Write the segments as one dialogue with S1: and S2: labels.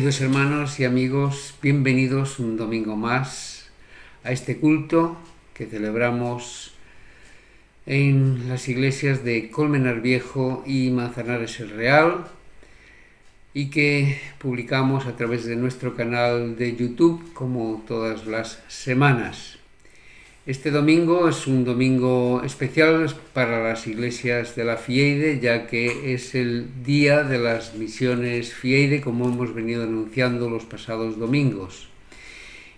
S1: Queridos hermanos y amigos, bienvenidos un domingo más a este culto que celebramos en las iglesias de Colmenar Viejo y Manzanares el Real y que publicamos a través de nuestro canal de YouTube como todas las semanas. Este domingo es un domingo especial para las iglesias de la FIEIDE, ya que es el día de las misiones FIEIDE, como hemos venido anunciando los pasados domingos.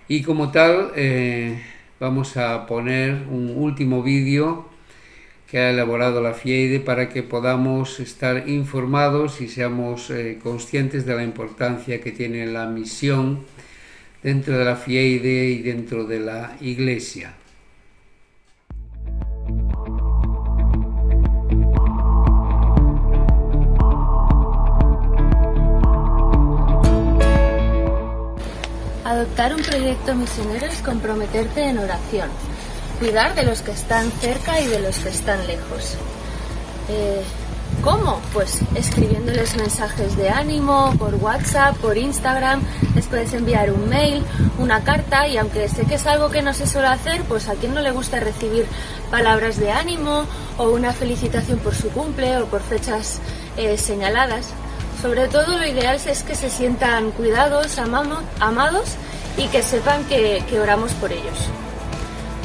S1: Y como tal, vamos a poner un último vídeo que ha elaborado la FIEIDE para que podamos estar informados y seamos conscientes de la importancia que tiene la misión dentro de la FIEIDE y dentro de la iglesia.
S2: Adoptar un proyecto misionero es comprometerte en oración, cuidar de los que están cerca y de los que están lejos. ¿Cómo? Pues escribiéndoles mensajes de ánimo por WhatsApp, por Instagram, les puedes enviar un mail, una carta, y aunque sé que es algo que no se suele hacer, pues a quien no le gusta recibir palabras de ánimo o una felicitación por su cumple o por fechas señaladas. Sobre todo lo ideal es que se sientan cuidados, amados y que sepan que oramos por ellos.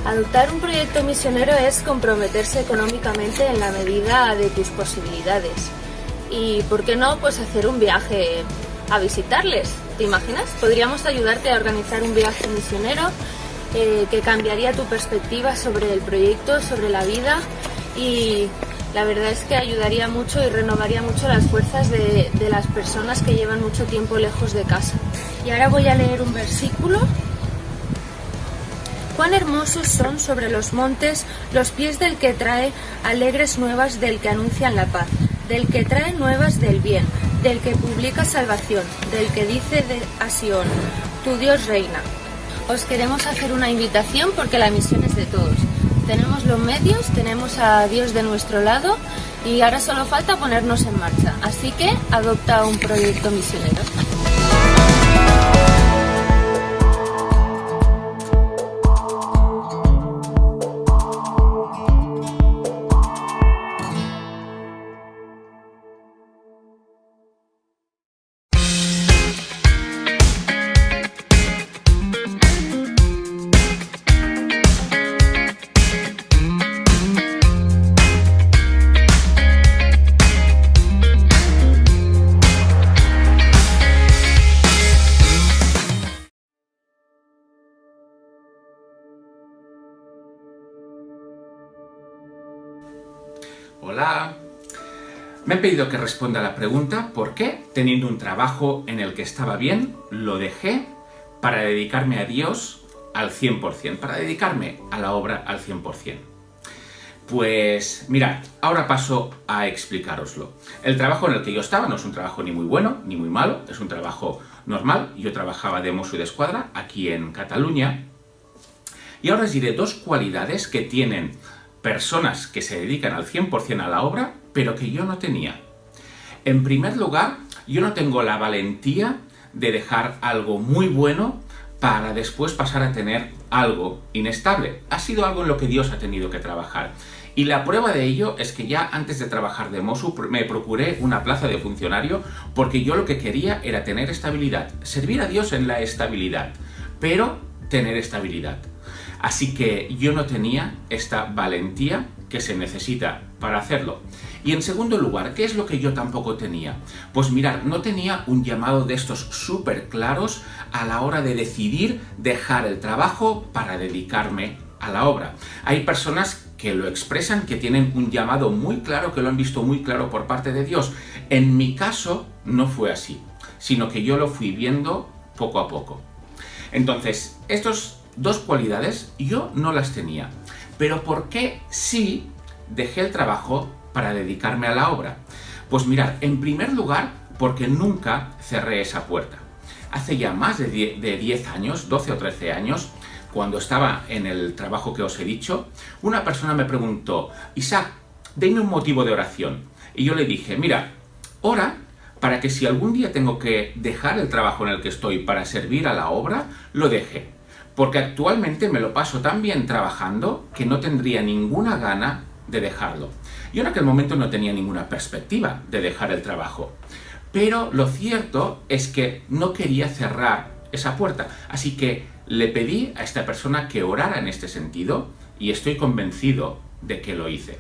S2: Adoptar un proyecto misionero es comprometerse económicamente en la medida de tus posibilidades. Y, ¿por qué no?, pues hacer un viaje a visitarles. ¿Te imaginas? Podríamos ayudarte a organizar un viaje misionero que cambiaría tu perspectiva sobre el proyecto, sobre la vida, y la verdad es que ayudaría mucho y renovaría mucho las fuerzas de las personas que llevan mucho tiempo lejos de casa. Y ahora voy a leer un versículo. Cuán hermosos son sobre los montes los pies del que trae alegres nuevas, del que anuncian la paz, del que trae nuevas del bien, del que publica salvación, del que dice a Sión, tu Dios reina. Os queremos hacer una invitación porque la misión es de todos. Tenemos los medios, tenemos a Dios de nuestro lado y ahora solo falta ponernos en marcha. Así que adopta un proyecto misionero.
S3: Hola, me han pedido que responda a la pregunta ¿por qué, teniendo un trabajo en el que estaba bien, lo dejé para dedicarme a Dios al 100%, para dedicarme a la obra al 100%? Pues mirad, ahora paso a explicároslo. El trabajo en el que yo estaba no es un trabajo ni muy bueno ni muy malo, es un trabajo normal. Yo trabajaba de mosso d'esquadra aquí en Cataluña, y ahora os diré dos cualidades que tienen personas que se dedican al 100% a la obra, pero que yo no tenía. En primer lugar, yo no tengo la valentía de dejar algo muy bueno para después pasar a tener algo inestable. Ha sido algo en lo que Dios ha tenido que trabajar. Y la prueba de ello es que ya antes de trabajar de mosso me procuré una plaza de funcionario porque yo lo que quería era tener estabilidad, servir a Dios en la estabilidad, pero tener estabilidad. Así que yo no tenía esta valentía que se necesita para hacerlo. Y en segundo lugar, ¿qué es lo que yo tampoco tenía? Pues mirad, no tenía un llamado de estos súper claros a la hora de decidir dejar el trabajo para dedicarme a la obra. Hay personas que lo expresan, que tienen un llamado muy claro, que lo han visto muy claro por parte de Dios. En mi caso no fue así, sino que yo lo fui viendo poco a poco. Entonces, estos dos cualidades yo no las tenía. Pero ¿por qué sí dejé el trabajo para dedicarme a la obra? Pues mirad, en primer lugar, porque nunca cerré esa puerta. Hace ya más de 10 años, 12 o 13 años, cuando estaba en el trabajo que os he dicho, una persona me preguntó: Isaac, denme un motivo de oración. Y yo le dije: mira, ora para que si algún día tengo que dejar el trabajo en el que estoy para servir a la obra, lo deje. Porque actualmente me lo paso tan bien trabajando que no tendría ninguna gana de dejarlo. Yo en aquel momento no tenía ninguna perspectiva de dejar el trabajo. Pero lo cierto es que no quería cerrar esa puerta. Así que le pedí a esta persona que orara en este sentido y estoy convencido de que lo hice.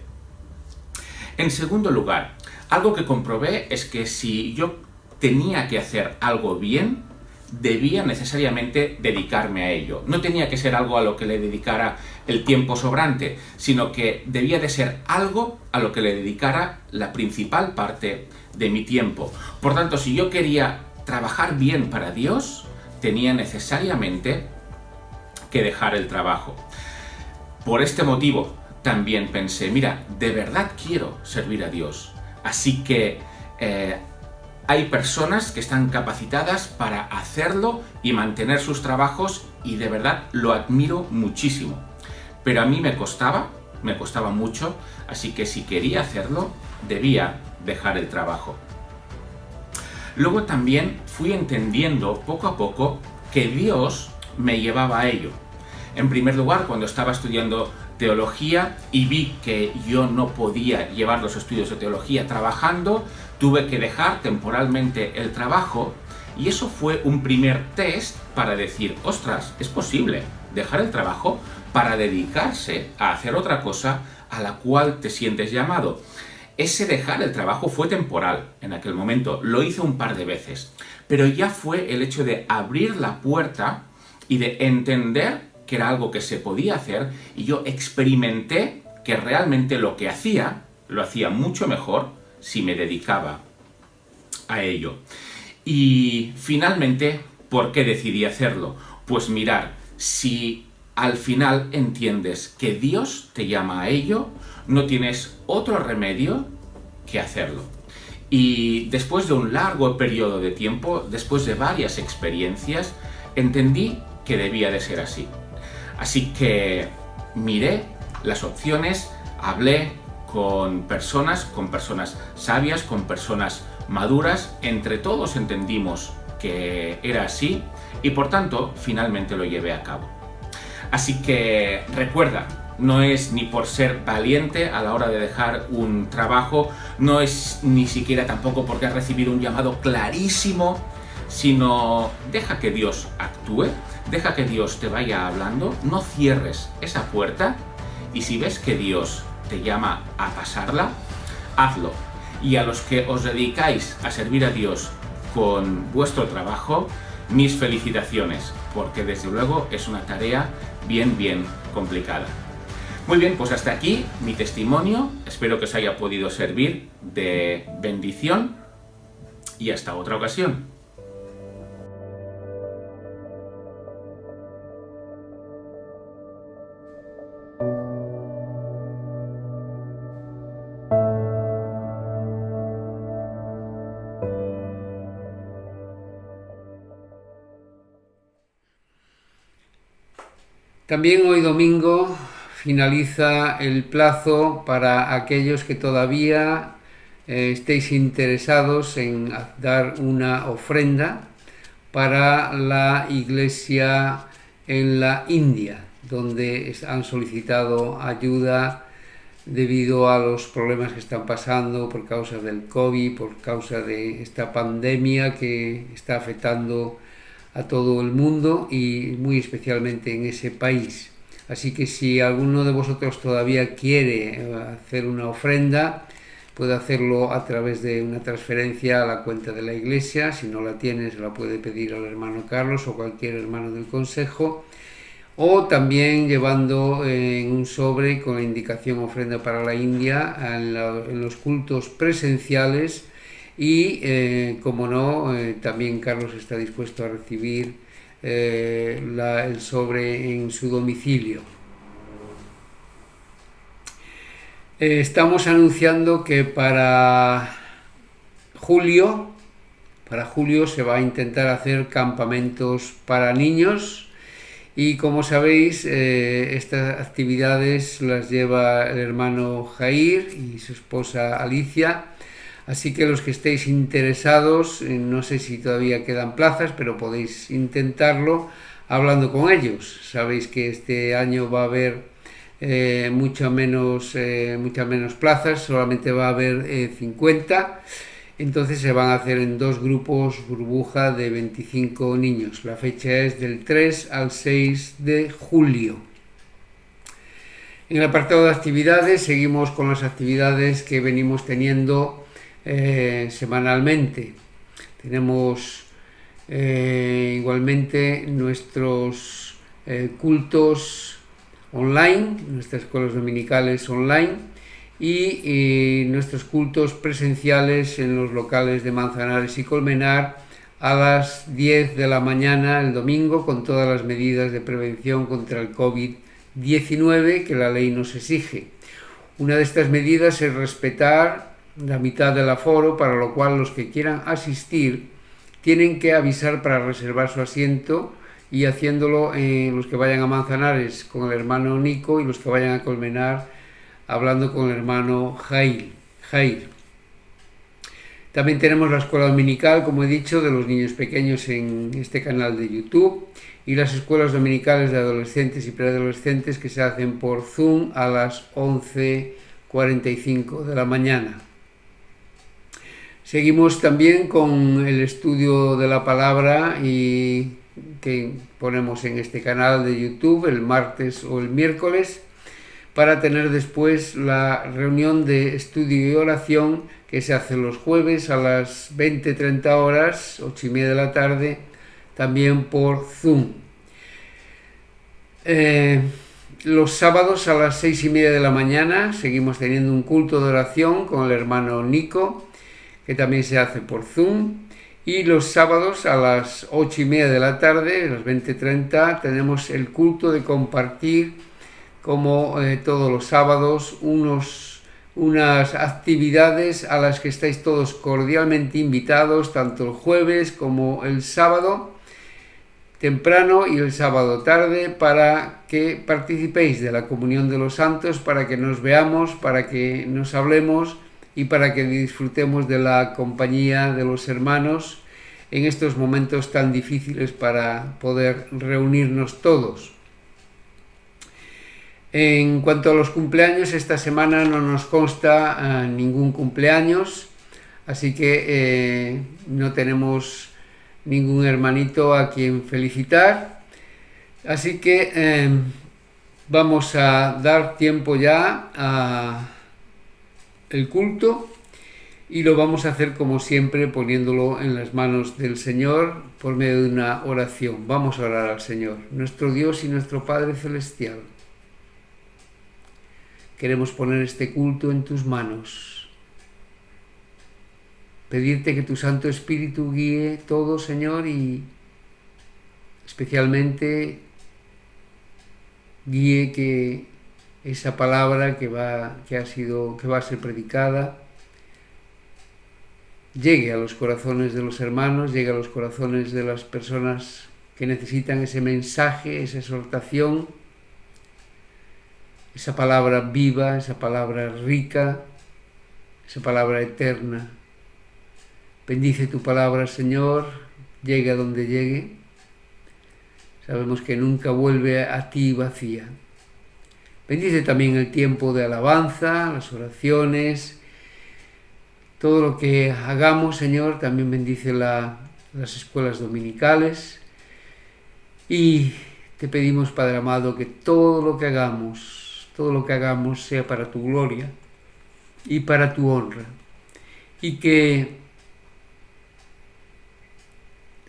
S3: En segundo lugar, algo que comprobé es que si yo tenía que hacer algo bien, debía necesariamente dedicarme a ello. No tenía que ser algo a lo que le dedicara el tiempo sobrante, sino que debía de ser algo a lo que le dedicara la principal parte de mi tiempo. Por tanto, si yo quería trabajar bien para Dios, tenía necesariamente que dejar el trabajo. Por este motivo, también pensé, mira, de verdad quiero servir a Dios. Así que hay personas que están capacitadas para hacerlo y mantener sus trabajos y de verdad lo admiro muchísimo. Pero a mí me costaba mucho, así que si quería hacerlo, debía dejar el trabajo. Luego también fui entendiendo poco a poco que Dios me llevaba a ello. En primer lugar, cuando estaba estudiando teología y vi que yo no podía llevar los estudios de teología trabajando, tuve que dejar temporalmente el trabajo y eso fue un primer test para decir, ostras, es posible dejar el trabajo para dedicarse a hacer otra cosa a la cual te sientes llamado. Ese dejar el trabajo fue temporal en aquel momento, lo hice un par de veces, pero ya fue el hecho de abrir la puerta y de entender que era algo que se podía hacer y yo experimenté que realmente lo que hacía, lo hacía mucho mejor si me dedicaba a ello. Y finalmente, ¿por qué decidí hacerlo? Pues mirar, si al final entiendes que Dios te llama a ello, no tienes otro remedio que hacerlo. Y después de un largo periodo de tiempo, después de varias experiencias, entendí que debía de ser así. Así que miré las opciones, hablé con personas sabias, con personas maduras, entre todos entendimos que era así y por tanto finalmente lo llevé a cabo. Así que recuerda, no es ni por ser valiente a la hora de dejar un trabajo, no es ni siquiera tampoco porque has recibido un llamado clarísimo, sino deja que Dios actúe, deja que Dios te vaya hablando, no cierres esa puerta y si ves que Dios te llama a pasarla, hazlo. Y a los que os dedicáis a servir a Dios con vuestro trabajo, mis felicitaciones, porque desde luego es una tarea bien complicada. Muy bien, pues hasta aquí mi testimonio, espero que os haya podido servir de bendición y hasta otra ocasión.
S1: También hoy domingo finaliza el plazo para aquellos que todavía estéis interesados en dar una ofrenda para la iglesia en la India, donde han solicitado ayuda debido a los problemas que están pasando por causa del COVID, por causa de esta pandemia que está afectando a todo el mundo y muy especialmente en ese país. Así que si alguno de vosotros todavía quiere hacer una ofrenda, puede hacerlo a través de una transferencia a la cuenta de la iglesia. Si no la tiene, se la puede pedir al hermano Carlos o cualquier hermano del consejo, o también llevando en un sobre con la indicación ofrenda para la India en los cultos presenciales. Y, como no, también Carlos está dispuesto a recibir el sobre en su domicilio. Estamos anunciando que para julio se va a intentar hacer campamentos para niños y, como sabéis, estas actividades las lleva el hermano Jair y su esposa Alicia. Así que los que estéis interesados, no sé si todavía quedan plazas, pero podéis intentarlo hablando con ellos. Sabéis que este año va a haber muchas menos plazas, solamente va a haber 50. Entonces se van a hacer en 2 grupos burbuja de 25 niños. La fecha es del 3 al 6 de julio. En el apartado de actividades seguimos con las actividades que venimos teniendo semanalmente. Tenemos igualmente nuestros cultos online, nuestras escuelas dominicales online y nuestros cultos presenciales en los locales de Manzanares y Colmenar a las 10 de la mañana el domingo, con todas las medidas de prevención contra el COVID-19 que la ley nos exige. Una de estas medidas es respetar la mitad del aforo, para lo cual los que quieran asistir tienen que avisar para reservar su asiento, y haciéndolo los que vayan a Manzanares con el hermano Nico y los que vayan a Colmenar hablando con el hermano Jair. También tenemos la escuela dominical, como he dicho, de los niños pequeños en este canal de YouTube, y las escuelas dominicales de adolescentes y preadolescentes que se hacen por Zoom a las 11:45 de la mañana. Seguimos también con el estudio de la palabra y que ponemos en este canal de YouTube el martes o el miércoles, para tener después la reunión de estudio y oración que se hace los jueves a las 20:30 horas, 8:30 de la tarde, también por Zoom. Los sábados a las 6:30 de la mañana seguimos teniendo un culto de oración con el hermano Nico, que también se hace por Zoom. Y los sábados a las 8:30 de la tarde, a las 20:30, tenemos el culto de compartir, como todos los sábados, unas actividades a las que estáis todos cordialmente invitados, tanto el jueves como el sábado temprano y el sábado tarde, para que participéis de la comunión de los santos, para que nos veamos, para que nos hablemos y para que disfrutemos de la compañía de los hermanos en estos momentos tan difíciles para poder reunirnos todos. En cuanto a los cumpleaños, esta semana no nos consta ningún cumpleaños, así que no tenemos ningún hermanito a quien felicitar. Así que vamos a dar tiempo ya a el culto, y lo vamos a hacer como siempre poniéndolo en las manos del Señor por medio de una oración. Vamos a orar al Señor. Nuestro Dios y nuestro Padre Celestial, queremos poner este culto en tus manos, pedirte que tu Santo Espíritu guíe todo, Señor, y especialmente guíe que esa palabra que va a ser predicada llegue a los corazones de los hermanos, llegue a los corazones de las personas que necesitan ese mensaje, esa exhortación, esa palabra viva, esa palabra rica, esa palabra eterna. Bendice tu palabra, Señor, llegue a donde llegue. Sabemos que nunca vuelve a ti vacía. Bendice también el tiempo de alabanza, las oraciones, todo lo que hagamos, Señor. También bendice las escuelas dominicales. Y te pedimos, Padre amado, que todo lo que hagamos sea para tu gloria y para tu honra. Y que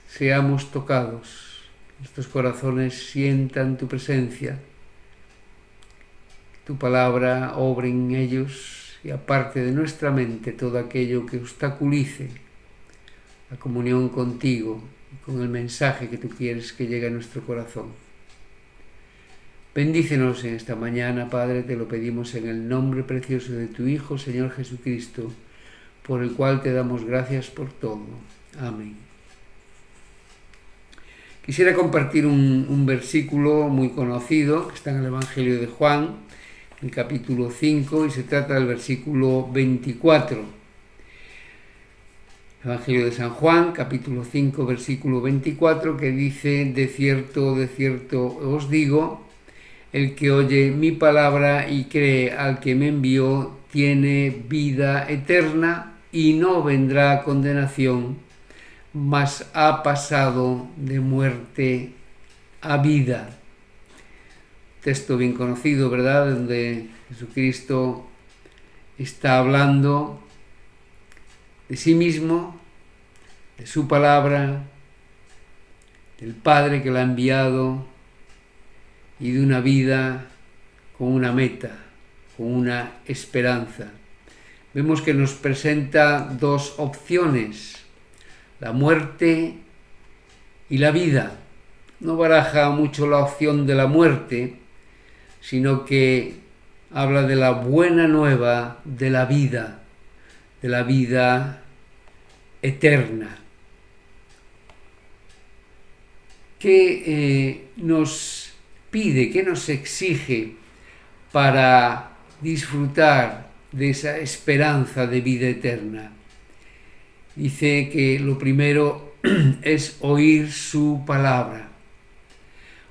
S1: seamos tocados, nuestros corazones sientan tu presencia, tu palabra obre en ellos, y aparte de nuestra mente todo aquello que obstaculice la comunión contigo y con el mensaje que tú quieres que llegue a nuestro corazón. Bendícenos en esta mañana, Padre, te lo pedimos en el nombre precioso de tu Hijo, Señor Jesucristo, por el cual te damos gracias por todo. Amén. Quisiera compartir un versículo muy conocido que está en el Evangelio de Juan, el capítulo 5, y se trata del versículo 24. Evangelio de San Juan, capítulo 5, versículo 24, que dice: de cierto os digo, el que oye mi palabra y cree al que me envió, tiene vida eterna y no vendrá a condenación, mas ha pasado de muerte a vida. Texto bien conocido, ¿verdad?, donde Jesucristo está hablando de sí mismo, de su palabra, del Padre que la ha enviado y de una vida con una meta, con una esperanza. Vemos que nos presenta dos opciones: la muerte y la vida. No baraja mucho la opción de la muerte, sino que habla de la buena nueva de la vida eterna. ¿Qué nos pide, qué nos exige para disfrutar de esa esperanza de vida eterna? Dice que lo primero es oír su palabra.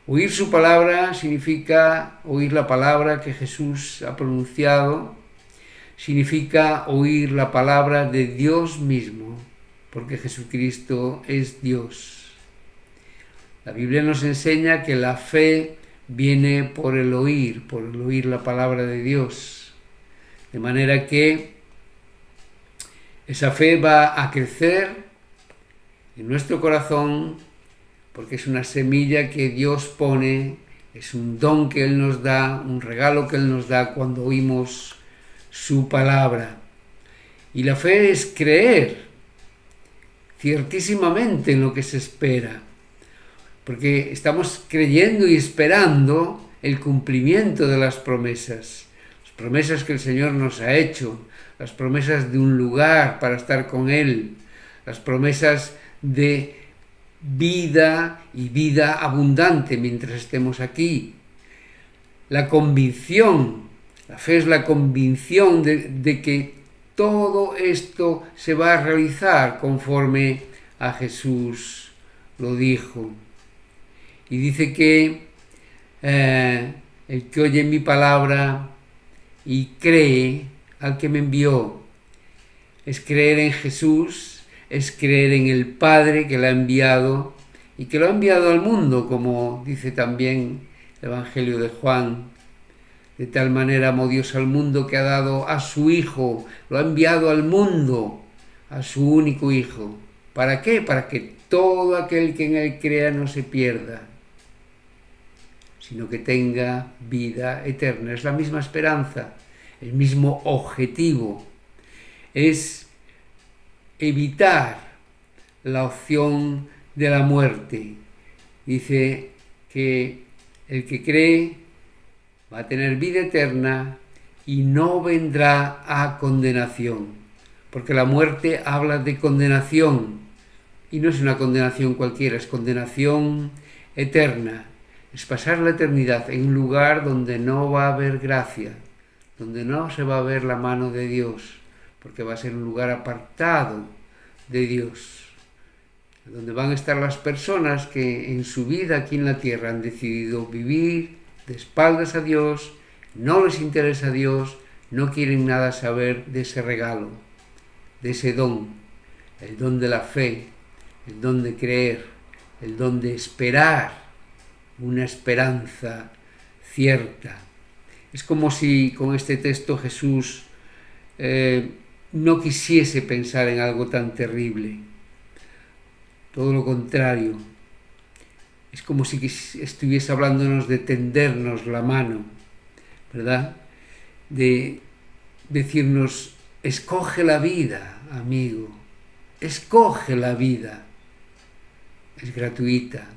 S1: Oír su palabra significa oír la palabra que Jesús ha pronunciado, significa oír la palabra de Dios mismo, porque Jesucristo es Dios. La Biblia nos enseña que la fe viene por el oír la palabra de Dios. De manera que esa fe va a crecer en nuestro corazón, porque es una semilla que Dios pone, es un don que Él nos da, un regalo que Él nos da cuando oímos su palabra. Y la fe es creer ciertísimamente en lo que se espera, porque estamos creyendo y esperando el cumplimiento de las promesas que el Señor nos ha hecho, las promesas de un lugar para estar con Él, las promesas de vida y vida abundante mientras estemos aquí. La convicción, la fe es la convicción de que todo esto se va a realizar conforme a Jesús lo dijo. Y dice que el que oye mi palabra y cree al que me envió, es creer en Jesús, es creer en el Padre que la ha enviado y que lo ha enviado al mundo, como dice también el Evangelio de Juan. De tal manera amó Dios al mundo que ha dado a su Hijo, lo ha enviado al mundo, a su único Hijo. ¿Para qué? Para que todo aquel que en Él crea no se pierda, sino que tenga vida eterna. Es la misma esperanza, el mismo objetivo. Es evitar la opción de la muerte. Dice que el que cree va a tener vida eterna y no vendrá a condenación, porque la muerte habla de condenación, y no es una condenación cualquiera, es condenación eterna. Es pasar la eternidad en un lugar donde no va a haber gracia, donde no se va a ver la mano de Dios, porque va a ser un lugar apartado de Dios, donde van a estar las personas que en su vida aquí en la tierra han decidido vivir de espaldas a Dios, no les interesa a Dios, no quieren nada saber de ese regalo, de ese don, el don de la fe, el don de creer, el don de esperar, una esperanza cierta. Es como si con este texto Jesús no quisiese pensar en algo tan terrible. Todo lo contrario. Es como si estuviese hablándonos de tendernos la mano, ¿verdad? De decirnos, escoge la vida, amigo, escoge la vida. Es gratuita.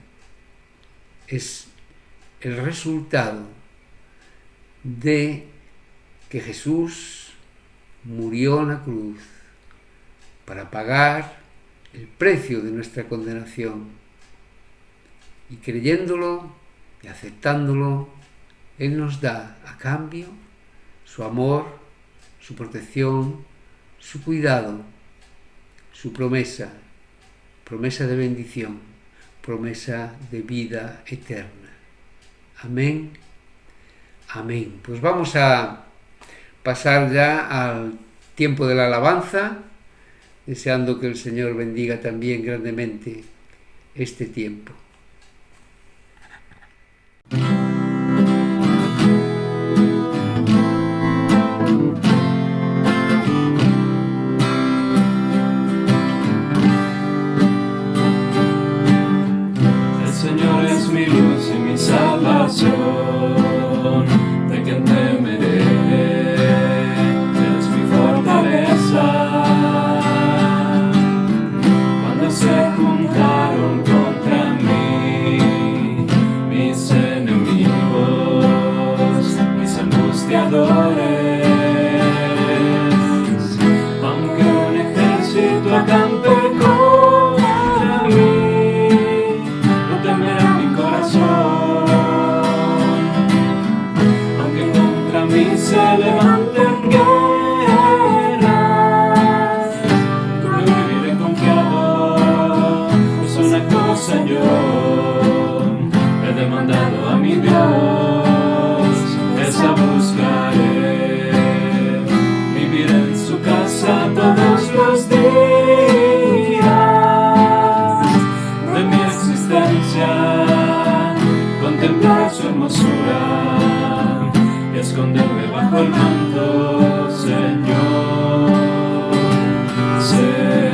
S1: Es el resultado de que Jesús murió en la cruz para pagar el precio de nuestra condenación. Y creyéndolo y aceptándolo, Él nos da a cambio su amor, su protección, su cuidado. su promesa, promesa de bendición, promesa de vida eterna. Amén, amén. Pues vamos a pasar ya al tiempo de la alabanza, deseando que el Señor bendiga también grandemente este tiempo.
S4: El Señor es mi luz y mi salvación, ¿de quién temeré? Él es mi fortaleza. Cuando se juntaron contra mí mis enemigos, mis angustiadores, aunque un ejército acampe contra mí, no temerá mi corazón. Aunque contra mí se levanten guerras, yo viviré confiado. Es una cosa yo he demandado a mi Dios, esa buscaré, viviré en su casa todos los días de mi existencia, contemplar su hermosura y esconderme bajo el manto, Señor, Señor.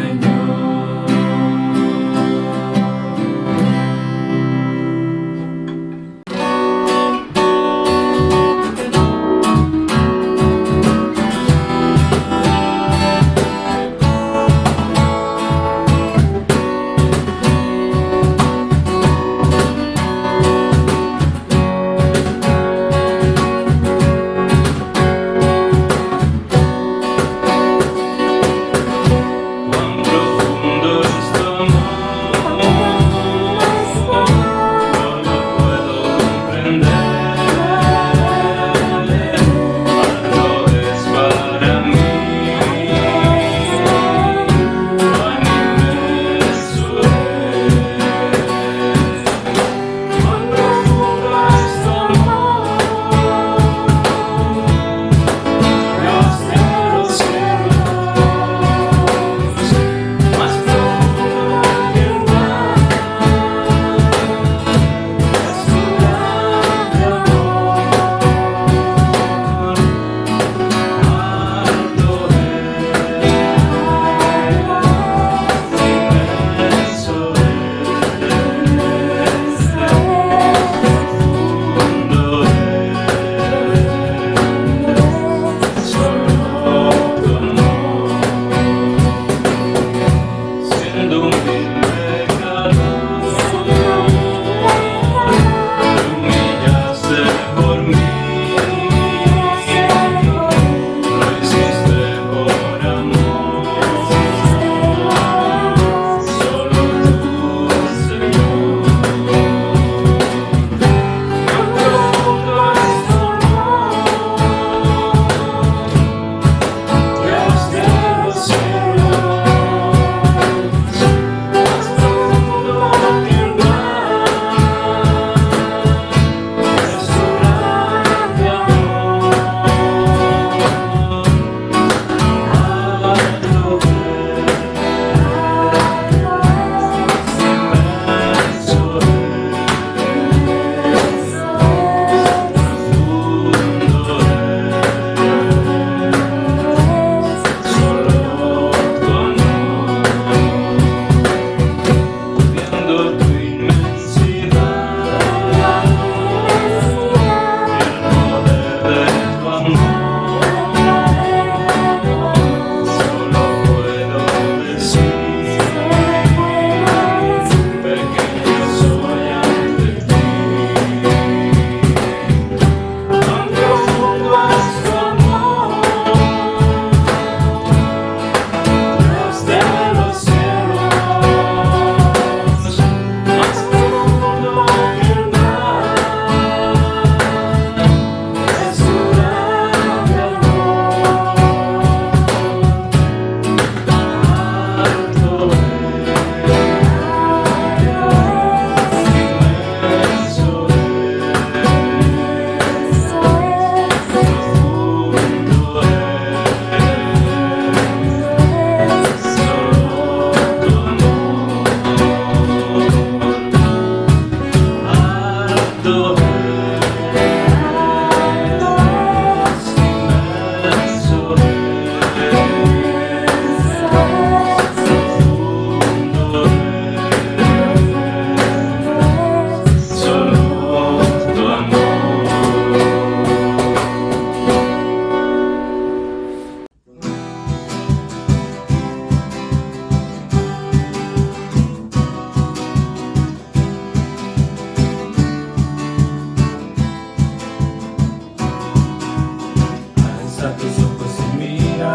S4: Alza tus ojos y mira,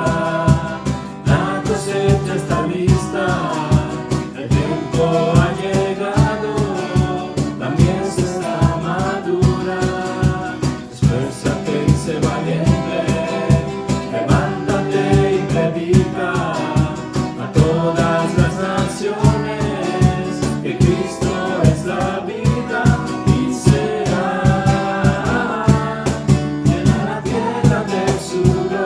S4: la cosecha está lista, el tiempo ha llegado, la mies está madura. Esfuérzate y sé valiente, levántate y predica a todas las naciones que Cristo es la vida y será llena la tierra de su gloria.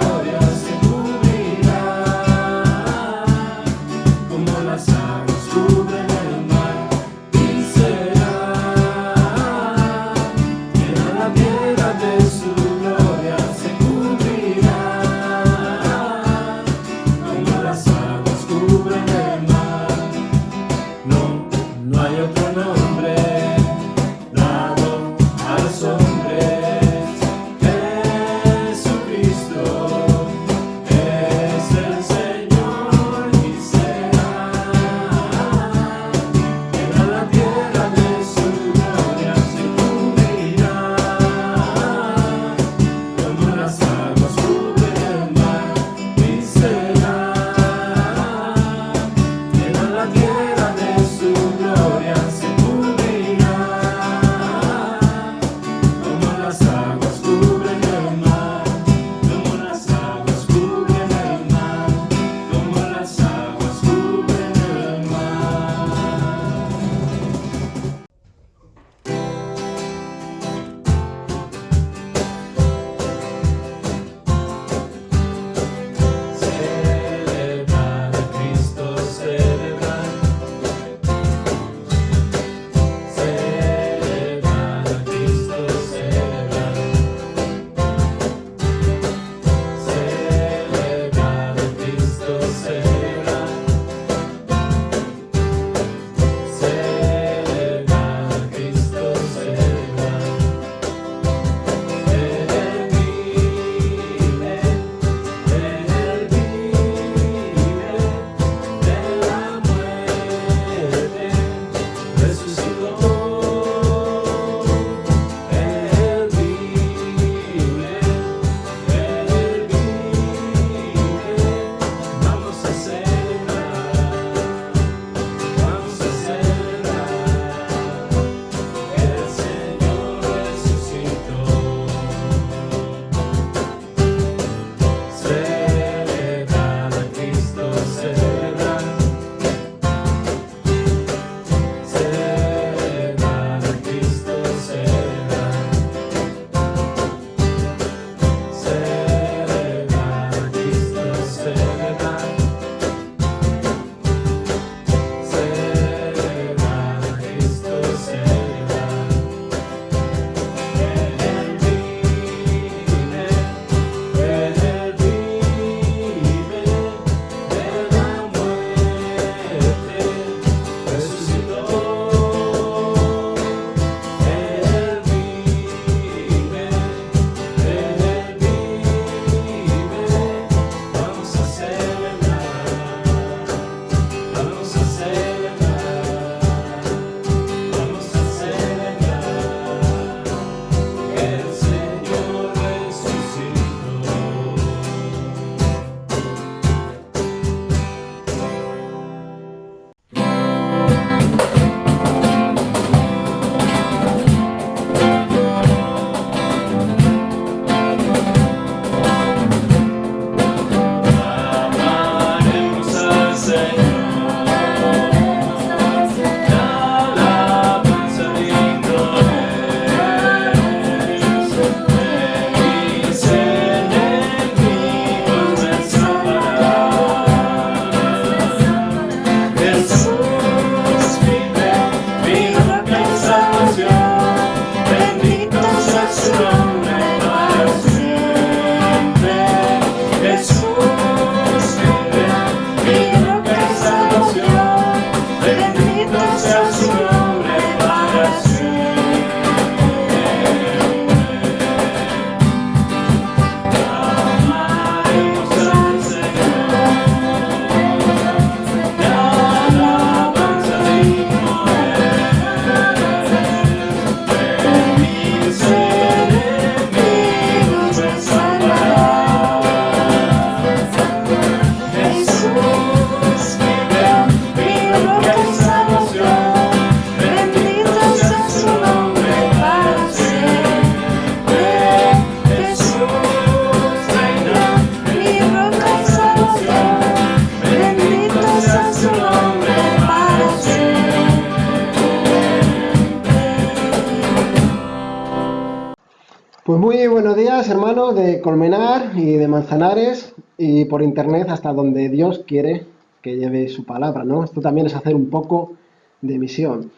S5: hermanos de Colmenar y de Manzanares y por internet hasta donde Dios quiere que lleve su palabra, ¿no? Esto también es hacer un poco de misión.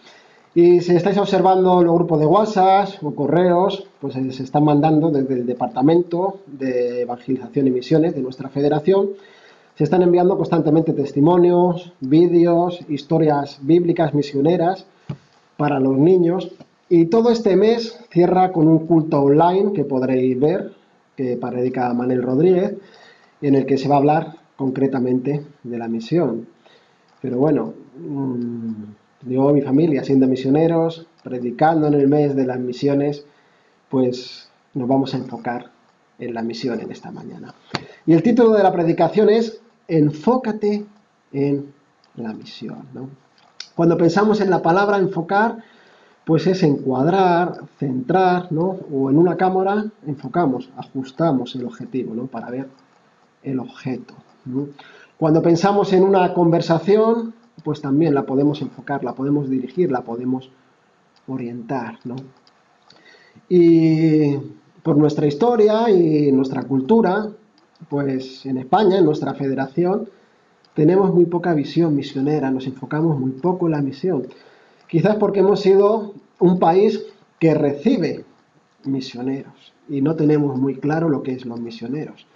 S5: Y si estáis observando los grupos de WhatsApp o correos, pues se están mandando desde el Departamento de Evangelización y Misiones de nuestra federación, se están enviando constantemente testimonios, vídeos, historias bíblicas misioneras para los niños. Y todo este mes cierra con un culto online que podréis ver, que predica Manel Rodríguez, en el que se va a hablar concretamente de la misión. Pero bueno, yo y mi familia, siendo misioneros, predicando en el mes de las misiones, pues nos vamos a enfocar en la misión en esta mañana. Y el título de la predicación es Enfócate en la misión, ¿no? Cuando pensamos en la palabra enfocar, pues es encuadrar, centrar, ¿no? O en una cámara enfocamos, ajustamos el objetivo, ¿no? Para ver el objeto, ¿no? Cuando pensamos en una conversación, pues también la podemos enfocar, la podemos dirigir, la podemos orientar, ¿no? Y por nuestra historia y nuestra cultura, pues en España, en nuestra federación, tenemos muy poca visión misionera, nos enfocamos muy poco en la misión. Quizás porque hemos sido un país que recibe misioneros y no tenemos muy claro lo que es los misioneros.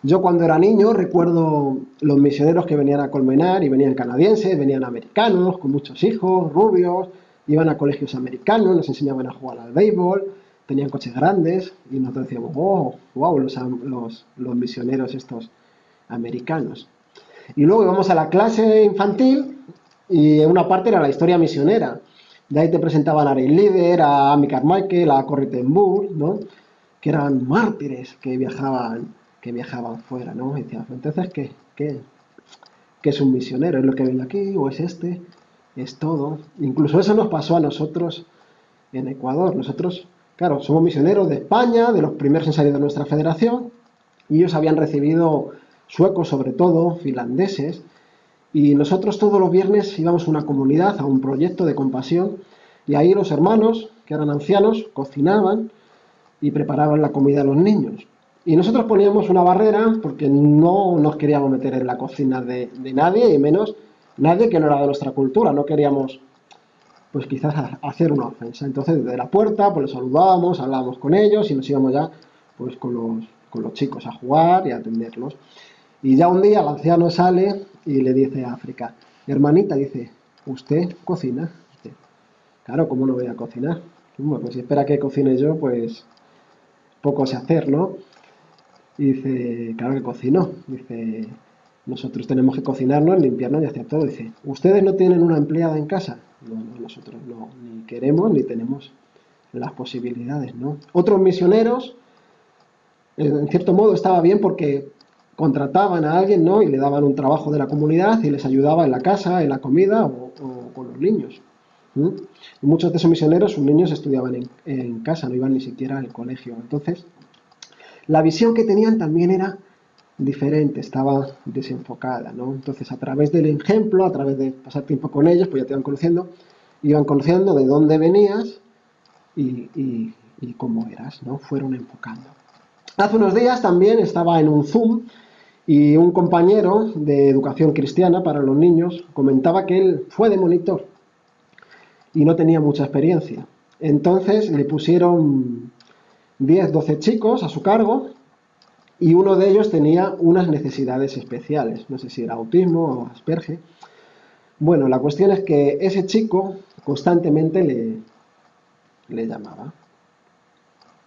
S5: Yo cuando era niño recuerdo los misioneros que venían a Colmenar y venían canadienses, venían americanos, con muchos hijos, rubios, iban a colegios americanos, nos enseñaban a jugar al béisbol, tenían coches grandes y nosotros decíamos, oh, wow, los misioneros estos americanos. Y luego íbamos a la clase infantil y una parte era la historia misionera. De ahí te presentaban a Ray Líder, a Amy Carmichael, a Corrie ten Boom, ¿no? Que eran mártires que viajaban fuera, ¿no? Y decían, entonces, ¿qué es un misionero? ¿Es lo que viene aquí o es este? Es todo. Incluso eso nos pasó a nosotros en Ecuador. Nosotros, claro, somos misioneros de España, de los primeros en salir de nuestra federación, y ellos habían recibido suecos sobre todo, finlandeses, y nosotros todos los viernes íbamos a una comunidad, a un proyecto de compasión, y ahí los hermanos, que eran ancianos, cocinaban y preparaban la comida a los niños. Y nosotros poníamos una barrera porque no nos queríamos meter en la cocina de nadie, y menos nadie que no era de nuestra cultura. No queríamos, pues quizás, hacer una ofensa. Entonces, desde la puerta, pues los saludábamos, hablábamos con ellos y nos íbamos ya, pues con los chicos a jugar y a atenderlos. Y ya un día el anciano sale y le dice a África, hermanita, dice, ¿usted cocina? Dice, claro, ¿cómo no voy a cocinar? Bueno, pues si espera que cocine yo, pues poco sé hacer, ¿no? Y dice, claro que cocino. Dice, nosotros tenemos que cocinarnos, limpiarnos y hacer todo. Dice, ¿ustedes no tienen una empleada en casa? No, nosotros no, ni queremos ni tenemos las posibilidades, ¿no? Otros misioneros, en cierto modo, estaba bien porque contrataban a alguien, ¿no? Y le daban un trabajo de la comunidad y les ayudaba en la casa, en la comida o con los niños. Y muchos de esos misioneros, sus niños estudiaban en casa, no iban ni siquiera al colegio. Entonces, la visión que tenían también era diferente, estaba desenfocada, ¿no? Entonces, a través del ejemplo, a través de pasar tiempo con ellos, pues ya te iban conociendo de dónde venías y cómo eras, ¿no? Fueron enfocando. Hace unos días también estaba en un Zoom y un compañero de educación cristiana para los niños comentaba que él fue de monitor y no tenía mucha experiencia. Entonces le pusieron 10, 12 chicos a su cargo y uno de ellos tenía unas necesidades especiales, no sé si era autismo o Asperger. Bueno, la cuestión es que ese chico constantemente le llamaba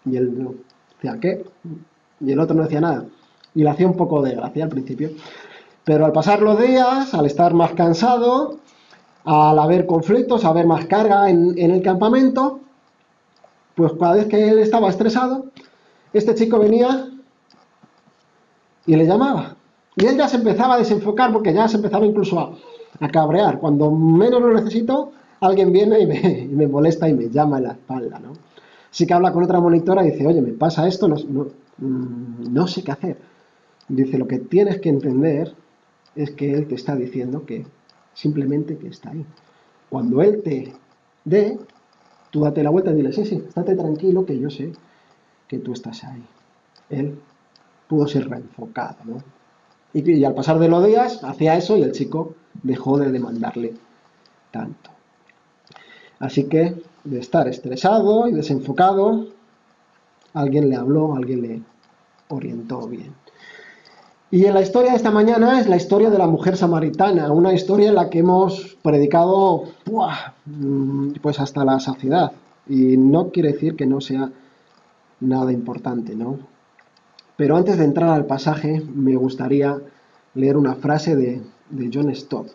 S5: y él decía, ¿qué? Y el otro no decía nada y le hacía un poco de gracia al principio, pero al pasar los días, al estar más cansado, al haber conflictos, a haber más carga en el campamento, pues cada vez que él estaba estresado, este chico venía y le llamaba. Y él ya se empezaba a desenfocar porque ya se empezaba incluso a cabrear. Cuando menos lo necesito, alguien viene y me molesta y me llama en la espalda, ¿no? Así que habla con otra monitora y dice, oye, me pasa esto, no sé qué hacer. Dice, lo que tienes que entender es que él te está diciendo que simplemente que está ahí. Cuando él te dé, tú date la vuelta y dile, sí, estate tranquilo que yo sé que tú estás ahí. él pudo ser reenfocado, ¿no? Y al pasar de los días hacía eso y el chico dejó de demandarle tanto. Así que de estar estresado y desenfocado, alguien le habló, alguien le orientó bien. Y en la historia de esta mañana es la historia de la mujer samaritana, una historia en la que hemos predicado pues hasta la saciedad. Y no quiere decir que no sea nada importante, ¿no? Pero antes de entrar al pasaje, me gustaría leer una frase de John Stott,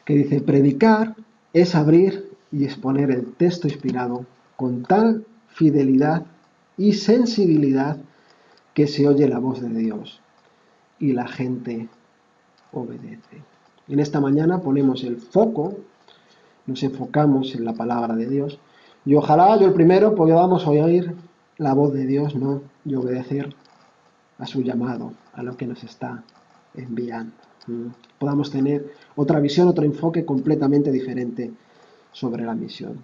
S5: que dice: predicar es abrir y exponer el texto inspirado con tal fidelidad y sensibilidad que se oye la voz de Dios y la gente obedece. En esta mañana ponemos el foco, nos enfocamos en la palabra de Dios y ojalá yo el primero podamos oír la voz de Dios, ¿no? Y obedecer a su llamado, a lo que nos está enviando. Podamos tener otra visión, otro enfoque completamente diferente sobre la misión.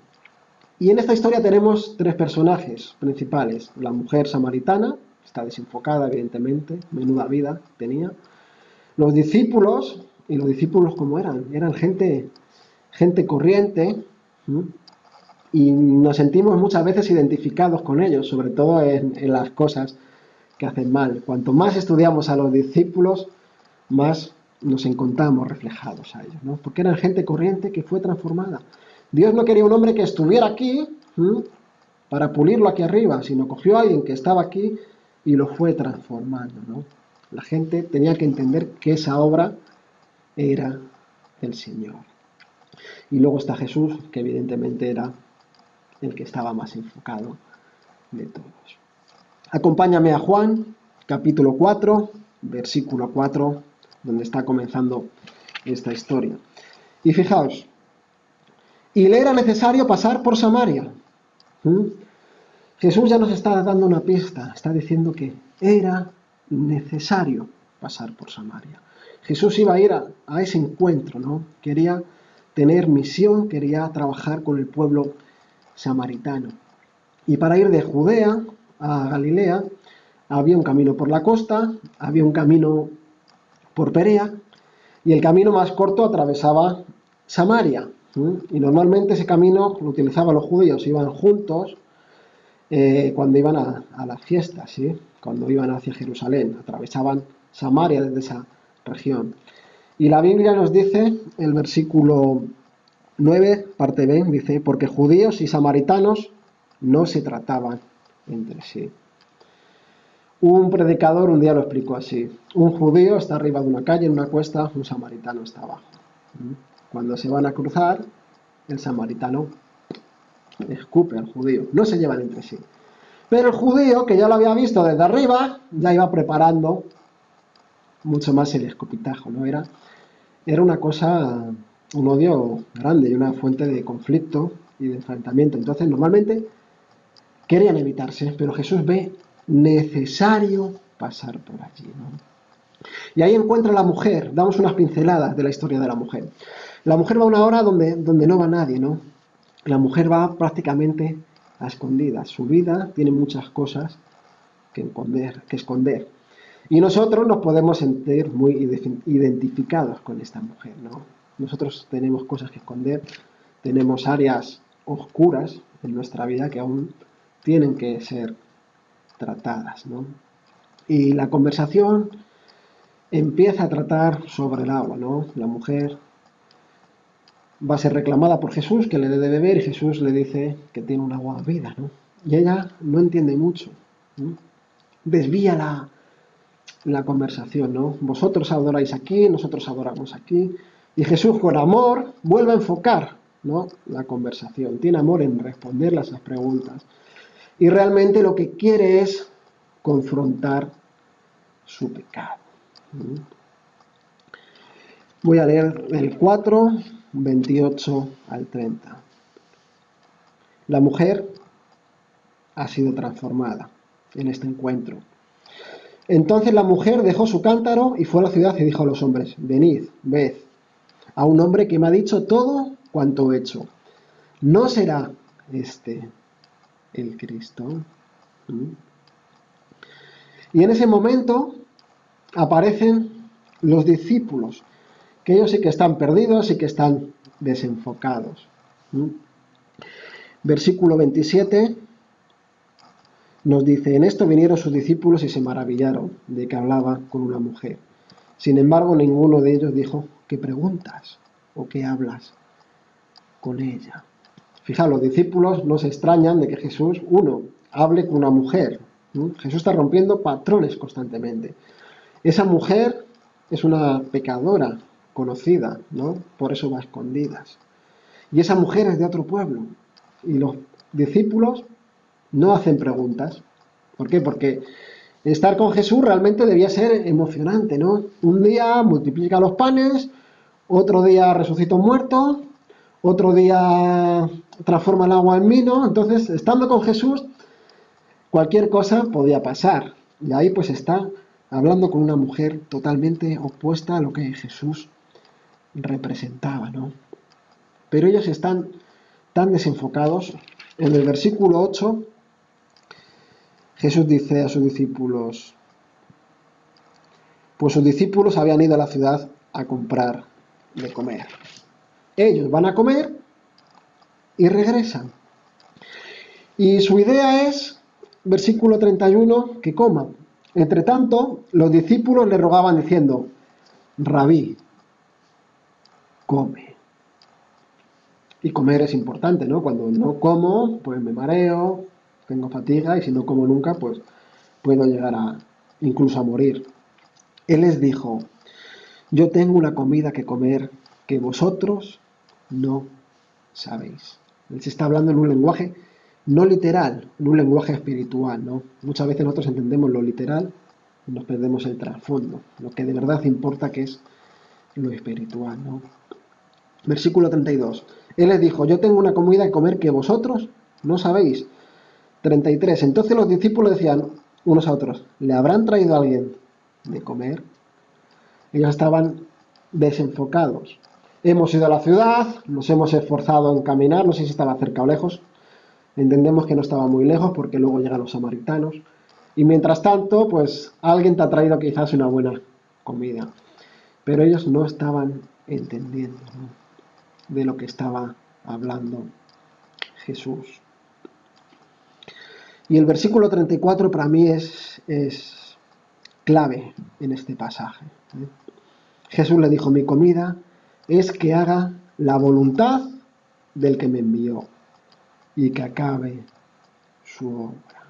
S5: Y en esta historia tenemos tres personajes principales. La mujer samaritana, está desenfocada evidentemente, menuda vida tenía. Los discípulos, y los discípulos ¿cómo eran? Eran gente corriente, y nos sentimos muchas veces identificados con ellos, sobre todo en las cosas que hacen mal. Cuanto más estudiamos a los discípulos, más nos encontramos reflejados a ellos, ¿no? Porque eran gente corriente que fue transformada. Dios no quería un hombre que estuviera aquí para pulirlo aquí arriba, sino cogió a alguien que estaba aquí y lo fue transformando, ¿no? La gente tenía que entender que esa obra era del Señor. Y luego está Jesús, que evidentemente era el que estaba más enfocado de todos. Acompáñame a Juan, capítulo 4, versículo 4, donde está comenzando esta historia. Y fijaos, y le era necesario pasar por Samaria. Jesús ya nos está dando una pista, está diciendo que era necesario pasar por Samaria. Jesús iba a ir a ese encuentro, ¿no? Quería tener misión, quería trabajar con el pueblo samaritano. Y para ir de Judea a Galilea había un camino por la costa, había un camino por Perea y el camino más corto atravesaba Samaria. Y normalmente ese camino lo utilizaban los judíos, iban juntos cuando iban a las fiestas, ¿sí? Cuando iban hacia Jerusalén, atravesaban Samaria desde esa región. Y la Biblia nos dice, el versículo 9, parte B, dice: porque judíos y samaritanos no se trataban entre sí. Un predicador un día lo explicó así: un judío está arriba de una calle, en una cuesta, un samaritano está abajo. Cuando se van a cruzar, el samaritano escupe al judío, no se llevan entre sí. Pero el judío, que ya lo había visto desde arriba, ya iba preparando mucho más el escupitajo, ¿no? Era una cosa, un odio grande y una fuente de conflicto y de enfrentamiento. Entonces, normalmente querían evitarse, pero Jesús ve necesario pasar por allí, ¿no? Y ahí encuentra a la mujer. Damos unas pinceladas de la historia de la mujer. La mujer va a una hora donde no va nadie, ¿no? La mujer va prácticamente a escondidas. Su vida tiene muchas cosas que esconder. Y nosotros nos podemos sentir muy identificados con esta mujer, ¿no? Nosotros tenemos cosas que esconder, tenemos áreas oscuras en nuestra vida que aún tienen que ser tratadas, ¿no? Y la conversación empieza a tratar sobre el agua, ¿no? La mujer va a ser reclamada por Jesús, que le dé de beber, y Jesús le dice que tiene un agua vida, ¿no? Y ella no entiende mucho, ¿no? Desvía la conversación, ¿no? Vosotros adoráis aquí, nosotros adoramos aquí. Y Jesús, con amor, vuelve a enfocar, ¿no?, la conversación. Tiene amor en responderle a esas preguntas. Y realmente lo que quiere es confrontar su pecado. Voy a leer el 4, 28 al 30. La mujer ha sido transformada en este encuentro. Entonces la mujer dejó su cántaro y fue a la ciudad y dijo a los hombres: venid, ved a un hombre que me ha dicho todo cuanto he hecho. ¿No será este el Cristo? Y en ese momento aparecen los discípulos, que ellos sí que están perdidos y que están desenfocados. Versículo 27 nos dice: en esto vinieron sus discípulos y se maravillaron de que hablaba con una mujer. Sin embargo, ninguno de ellos dijo: ¿qué preguntas o qué hablas con ella? Fijaos, los discípulos no se extrañan de que Jesús, uno, hable con una mujer. Jesús está rompiendo patrones constantemente. Esa mujer es una pecadora conocida, ¿no? Por eso va a escondidas. Y esa mujer es de otro pueblo. Y los discípulos no hacen preguntas. ¿Por qué? Porque estar con Jesús realmente debía ser emocionante, ¿no? Un día multiplica los panes, otro día resucita un muerto, otro día transforma el agua en vino. Entonces, estando con Jesús, cualquier cosa podía pasar. Y ahí pues está hablando con una mujer totalmente opuesta a lo que Jesús representaba, ¿no? Pero ellos están tan desenfocados. En el versículo 8, Jesús dice a sus discípulos, pues sus discípulos habían ido a la ciudad a comprar de comer. Ellos van a comer y regresan. Y su idea es, versículo 31, que coman. Entre tanto, los discípulos le rogaban diciendo: Rabí, come. Y comer es importante, ¿no? Cuando no como, pues me mareo, tengo fatiga, y si no como nunca, pues puedo llegar incluso a morir. Él les dijo: yo tengo una comida que comer que vosotros no sabéis. Él se está hablando en un lenguaje no literal, en un lenguaje espiritual, ¿no? Muchas veces nosotros entendemos lo literal y nos perdemos el trasfondo, lo que de verdad importa, que es lo espiritual, ¿no? Versículo 32. Él les dijo: yo tengo una comida que comer que vosotros no sabéis. 33. Entonces los discípulos decían unos a otros: ¿le habrán traído a alguien de comer? Ellos estaban desenfocados. Hemos ido a la ciudad, nos hemos esforzado en caminar, no sé si estaba cerca o lejos. Entendemos que no estaba muy lejos porque luego llegan los samaritanos. Y mientras tanto, pues alguien te ha traído quizás una buena comida. Pero ellos no estaban entendiendo, ¿no?, de lo que estaba hablando Jesús. Y el versículo 34 para mí es clave en este pasaje. Jesús le dijo: mi comida es que haga la voluntad del que me envió y que acabe su obra.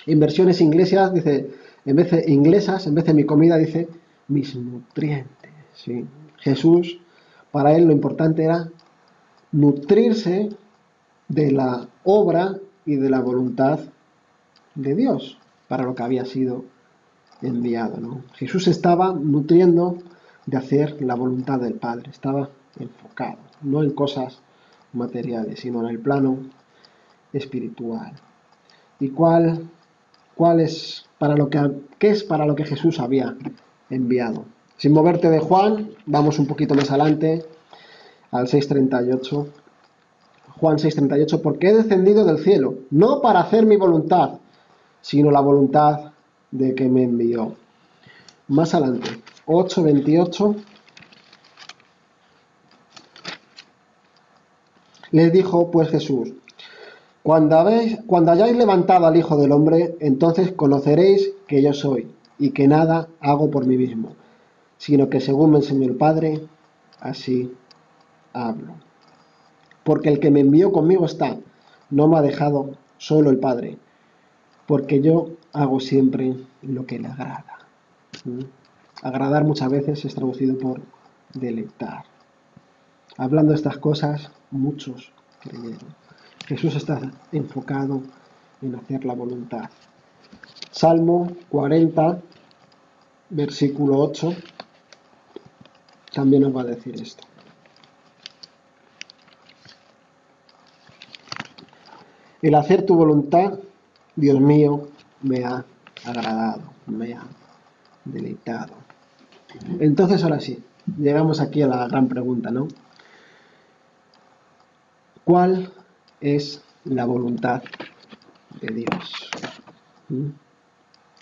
S5: En versiones inglesas dice, en vez de mi comida, dice mis nutrientes. ¿Sí? Jesús, para él lo importante era nutrirse de la obra y de la voluntad de Dios para lo que había sido enviado, ¿no? Jesús estaba nutriendo de hacer la voluntad del Padre, estaba enfocado, no en cosas materiales, sino en el plano espiritual. ¿Y qué es para lo que Jesús había enviado? Sin moverte de Juan, vamos un poquito más adelante al 6:38. Juan 6:38, porque he descendido del cielo, no para hacer mi voluntad, sino la voluntad de que me envió. Más adelante, 8:28, les dijo pues Jesús: cuando hayáis levantado al Hijo del Hombre, entonces conoceréis que yo soy, y que nada hago por mí mismo, sino que según me enseñó el Padre, así hablo. Porque el que me envió conmigo está, no me ha dejado solo el Padre, porque yo hago siempre lo que le agrada. Agradar muchas veces es traducido por deleitar. Hablando de estas cosas, muchos creyeron. Jesús está enfocado en hacer la voluntad. Salmo 40, versículo 8, también nos va a decir esto. El hacer tu voluntad, Dios mío, me ha agradado, me ha deleitado. Entonces, ahora sí, llegamos aquí a la gran pregunta, ¿no? ¿Cuál es la voluntad de Dios?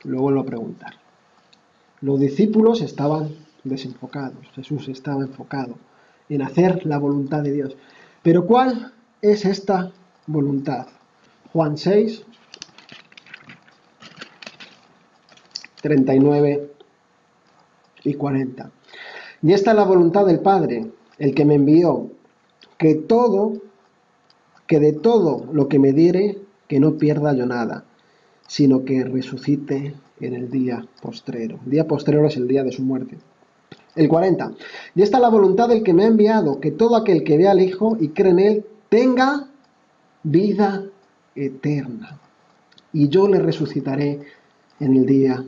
S5: Lo vuelvo a preguntar. Los discípulos estaban desenfocados, Jesús estaba enfocado en hacer la voluntad de Dios. Pero ¿cuál es esta voluntad? Juan 6, 39 y 40. Y esta es la voluntad del Padre, el que me envió, que de todo lo que me diere, que no pierda yo nada, sino que resucite en el día postrero. El día postrero es el día de su muerte. El 40. Y esta es la voluntad del que me ha enviado, que todo aquel que vea al Hijo y cree en Él tenga vida eterna. Y yo le resucitaré en el día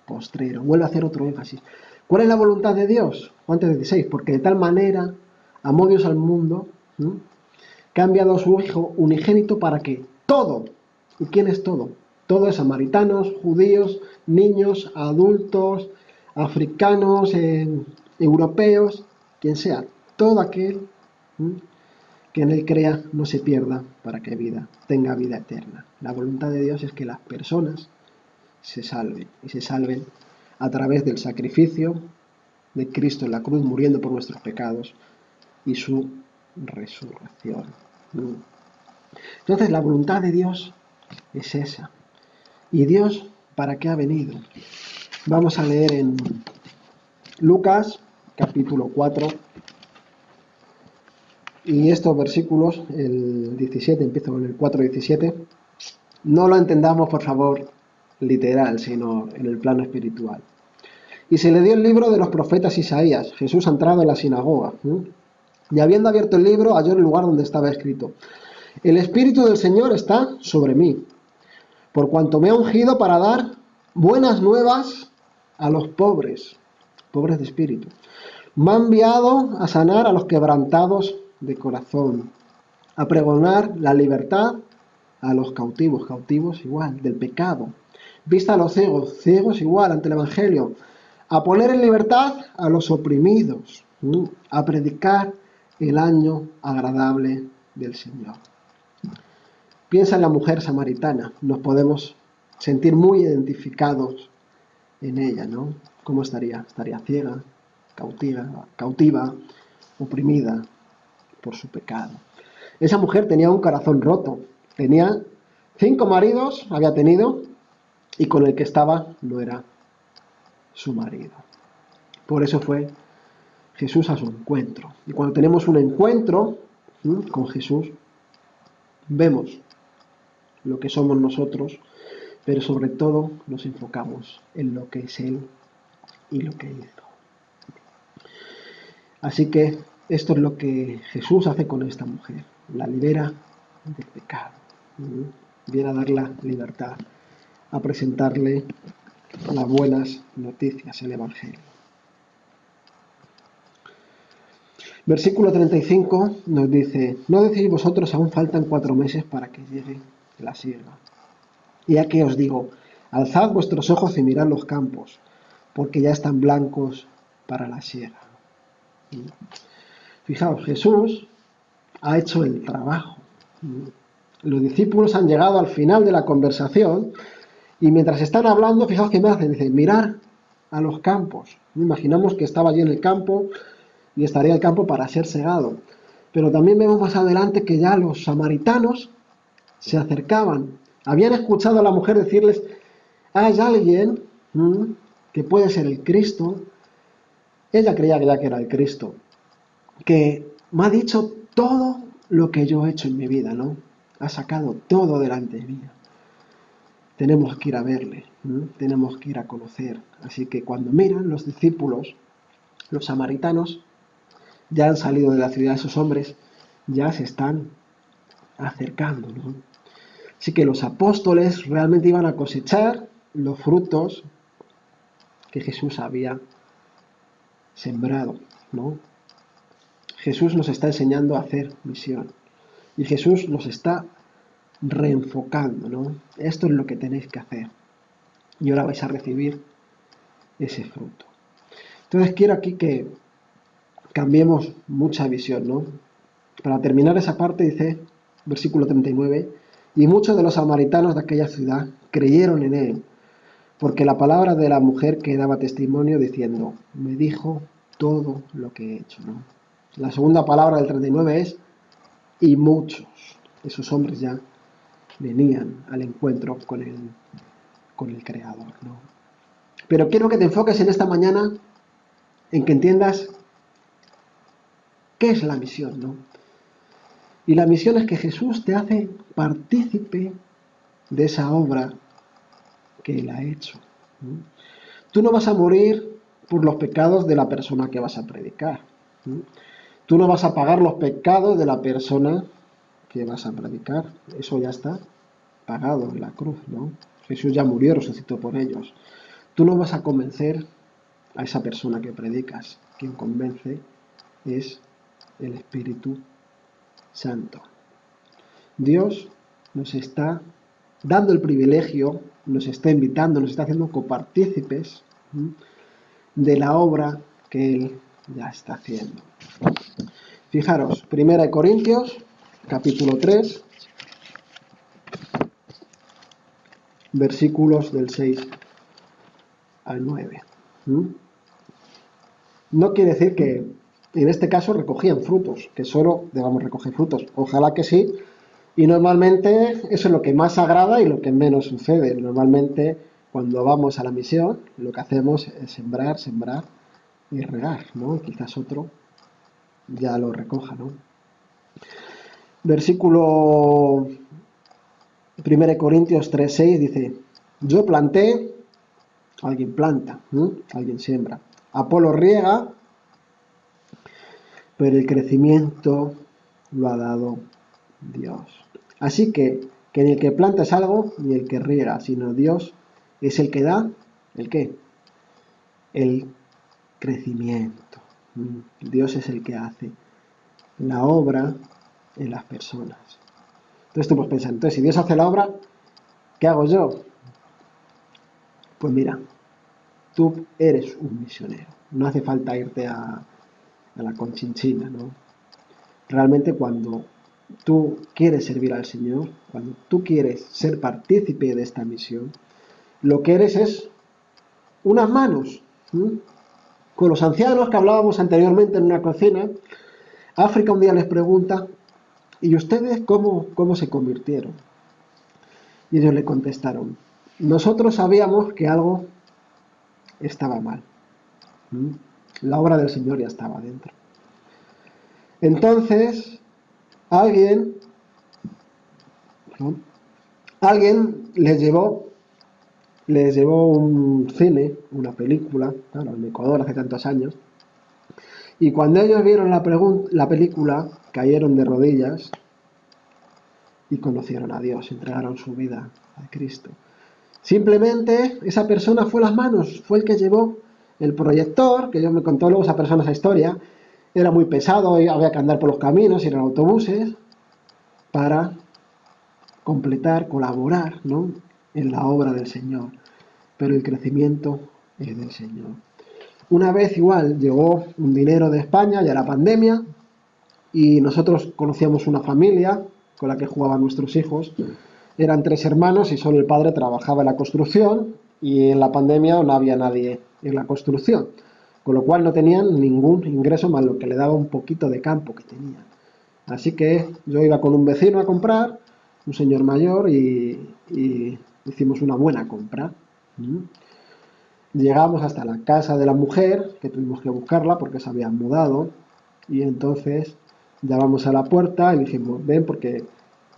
S5: postrero. Vuelvo a hacer otro énfasis. ¿Cuál es la voluntad de Dios? Juan 3:16. Porque de tal manera amó Dios al mundo, que ha enviado a su Hijo unigénito para que todo, ¿y quién es todo? Todo es samaritanos, judíos, niños, adultos, africanos, europeos, quien sea, todo aquel que en Él crea no se pierda para que tenga vida eterna. La voluntad de Dios es que las personas se salven y se salven a través del sacrificio de Cristo en la cruz muriendo por nuestros pecados y su resurrección. Entonces la voluntad de Dios es esa. ¿Y Dios para qué ha venido? Vamos a leer en Lucas capítulo 4 y estos versículos, el 17, empiezo con el 4:17, no lo entendamos por favor literal, sino en el plano espiritual. Y se le dio el libro de los profetas Isaías. Jesús ha entrado en la sinagoga, y habiendo abierto el libro, halló el lugar donde estaba escrito: el Espíritu del Señor está sobre mí, por cuanto me ha ungido para dar buenas nuevas a los pobres de espíritu. Me ha enviado a sanar a los quebrantados de corazón, a pregonar la libertad a los cautivos igual, del pecado, vista a los ciegos igual ante el Evangelio, a poner en libertad a los oprimidos, a predicar el año agradable del Señor. Piensa en la mujer samaritana, nos podemos sentir muy identificados en ella, ¿no? ¿Cómo estaría? Estaría ciega, cautiva, oprimida por su pecado. Esa mujer tenía un corazón roto, tenía 5 maridos, había tenido, y con el que estaba no era su marido. Por eso fue Jesús a su encuentro. Y cuando tenemos un encuentro con Jesús, vemos lo que somos nosotros, pero sobre todo nos enfocamos en lo que es Él y lo que hizo. Así que esto es lo que Jesús hace con esta mujer, la libera del pecado, viene a dar la libertad, a presentarle las buenas noticias, el Evangelio. Versículo 35 nos dice: ¿no decís vosotros aún faltan 4 meses para que llegue la siega? Y aquí os digo, alzad vuestros ojos y mirad los campos, porque ya están blancos para la siega. Fijaos, Jesús ha hecho el trabajo. Los discípulos han llegado al final de la conversación y mientras están hablando, fijaos que me hacen, dicen, mirar a los campos. Imaginamos que estaba allí en el campo y estaría el campo para ser segado. Pero también vemos más adelante que ya los samaritanos se acercaban. Habían escuchado a la mujer decirles: hay alguien que puede ser el Cristo. Ella creía que ya que era el Cristo, que me ha dicho todo lo que yo he hecho en mi vida, ¿no? Ha sacado todo delante de mí. Tenemos que ir a verle, tenemos que ir a conocer. Así que cuando miran los discípulos, los samaritanos, ya han salido de la ciudad, esos hombres ya se están acercando, ¿no? Así que los apóstoles realmente iban a cosechar los frutos que Jesús había sembrado, ¿no? Jesús nos está enseñando a hacer misión y Jesús nos está reenfocando, ¿no? Esto es lo que tenéis que hacer y ahora vais a recibir ese fruto. Entonces quiero aquí que cambiemos mucha visión, ¿no? Para terminar esa parte dice, versículo 39, y muchos de los samaritanos de aquella ciudad creyeron en él, porque la palabra de la mujer que daba testimonio diciendo, me dijo todo lo que he hecho, ¿no? La segunda palabra del 39 es, y muchos. Esos hombres ya venían al encuentro con el Creador, ¿no? Pero quiero que te enfoques en esta mañana en que entiendas qué es la misión, ¿no? Y la misión es que Jesús te hace partícipe de esa obra que Él ha hecho, ¿no? Tú no vas a morir por los pecados de la persona que vas a predicar, ¿no? Tú no vas a pagar los pecados de la persona que vas a predicar. Eso ya está pagado en la cruz, ¿no? Jesús ya murió, resucitó por ellos. Tú no vas a convencer a esa persona que predicas. Quien convence es el Espíritu Santo. Dios nos está dando el privilegio, nos está invitando, nos está haciendo copartícipes, ¿sí?, de la obra que Él ya está haciendo. Fijaros, 1 Corintios, capítulo 3, versículos del 6 al 9. No quiere decir que en este caso recogían frutos, que solo debamos recoger frutos. Ojalá que sí. Y normalmente eso es lo que más agrada y lo que menos sucede. Normalmente cuando vamos a la misión lo que hacemos es sembrar y regar, ¿no? Quizás otro ya lo recoja, ¿no? Versículo 1 Corintios 3:6 dice, yo planté, alguien planta, ¿no? Alguien siembra. Apolo riega, pero el crecimiento lo ha dado Dios. Así que ni el que planta es algo, ni el que riega, sino Dios es el que da, ¿el qué? El crecimiento. Dios es el que hace la obra en las personas. Entonces tú puedes pensar, entonces si Dios hace la obra, ¿qué hago yo? Pues mira, tú eres un misionero. No hace falta irte a la Conchinchina, ¿no? Realmente cuando tú quieres servir al Señor, cuando tú quieres ser partícipe de esta misión, lo que eres es unas manos. Con los ancianos que hablábamos anteriormente en una cocina, África un día les pregunta, ¿y ustedes cómo se convirtieron? Y ellos le contestaron, nosotros sabíamos que algo estaba mal. La obra del Señor ya estaba dentro. Entonces, alguien les llevó un cine, una película, claro, en Ecuador hace tantos años, y cuando ellos vieron la película, cayeron de rodillas y conocieron a Dios, entregaron su vida a Cristo. Simplemente esa persona fue las manos, fue el que llevó el proyector, que yo me contó luego esa persona esa historia, era muy pesado y había que andar por los caminos, ir en autobuses, para completar, colaborar, ¿no?, en la obra del Señor. Pero el crecimiento es del Señor. Una vez igual llegó un dinero de España, ya era pandemia, y nosotros conocíamos una familia con la que jugaban nuestros hijos. Eran 3 hermanos y solo el padre trabajaba en la construcción y en la pandemia no había nadie en la construcción, con lo cual no tenían ningún ingreso más lo que le daba un poquito de campo que tenían. Así que yo iba con un vecino a comprar, un señor mayor, y hicimos una buena compra. Llegamos hasta la casa de la mujer, que tuvimos que buscarla porque se habían mudado, y entonces llamamos a la puerta y dijimos, ven porque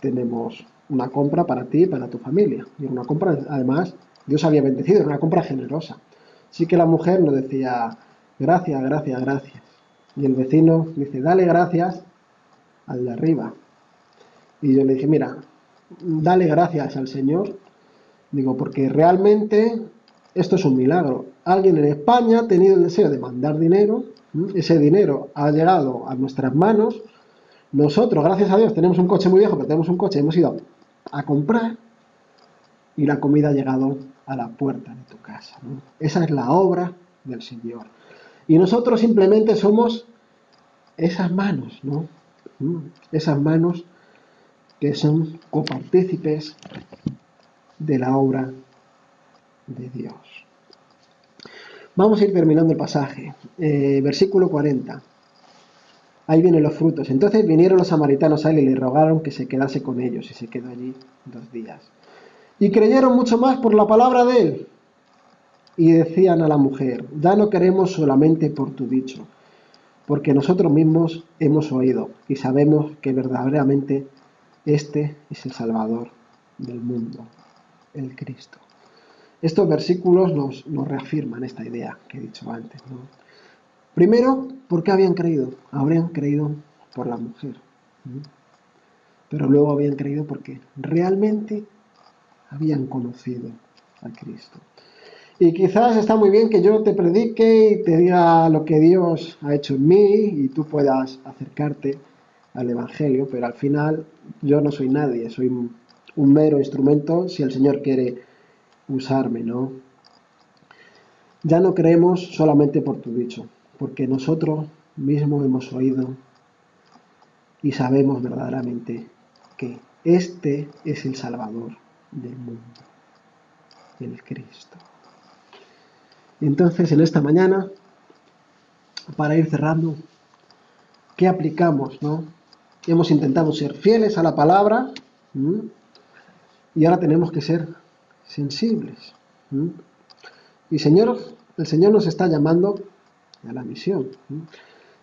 S5: tenemos una compra para ti y para tu familia. Y era una compra, además, Dios había bendecido, era una compra generosa. Así que la mujer nos decía, gracias, gracias, gracias. Y el vecino dice, dale gracias al de arriba. Y yo le dije, mira, dale gracias al Señor, digo, porque realmente esto es un milagro. Alguien en España ha tenido el deseo de mandar dinero, ese dinero ha llegado a nuestras manos, nosotros, gracias a Dios, tenemos un coche muy viejo, pero tenemos un coche, hemos ido a comprar y la comida ha llegado a la puerta de tu casa, ¿no? Esa es la obra del Señor. Y nosotros simplemente somos esas manos, ¿no? Esas manos que son copartícipes de la obra de Dios. Vamos a ir terminando el pasaje. Versículo 40. Ahí vienen los frutos. Entonces vinieron los samaritanos a él y le rogaron que se quedase con ellos, y se quedó allí 2 días. Y creyeron mucho más por la palabra de él. Y decían a la mujer: ya no queremos solamente por tu dicho, porque nosotros mismos hemos oído y sabemos que verdaderamente este es el Salvador del mundo, el Cristo. Estos versículos nos reafirman esta idea que he dicho antes, ¿no? Primero, ¿por qué habían creído? Habrían creído por la mujer, ¿no? Pero luego habían creído porque realmente habían conocido a Cristo. Y quizás está muy bien que yo te predique y te diga lo que Dios ha hecho en mí y tú puedas acercarte al Evangelio, pero al final yo no soy nadie, soy un mero instrumento si el Señor quiere usarme, ¿no? Ya no creemos solamente por tu dicho, porque nosotros mismos hemos oído y sabemos verdaderamente que este es el Salvador del mundo, el Cristo. Entonces, en esta mañana, para ir cerrando, ¿qué aplicamos, no? Hemos intentado ser fieles a la palabra, ¿m? Y ahora tenemos que ser sensibles, ¿m? Y el Señor nos está llamando a la misión, ¿m?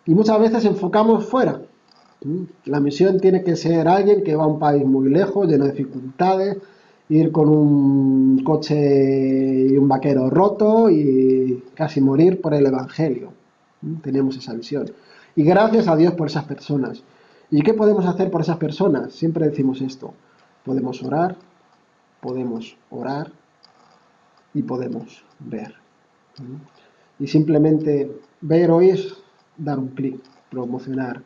S5: Y muchas veces enfocamos fuera. ¿M? La misión tiene que ser alguien que va a un país muy lejos, lleno de dificultades, ir con un coche y un vaquero roto y casi morir por el Evangelio. Tenemos esa visión. Y gracias a Dios por esas personas. ¿Y qué podemos hacer por esas personas? Siempre decimos esto. Podemos orar y podemos ver. Y simplemente ver hoy es dar un clic, promocionar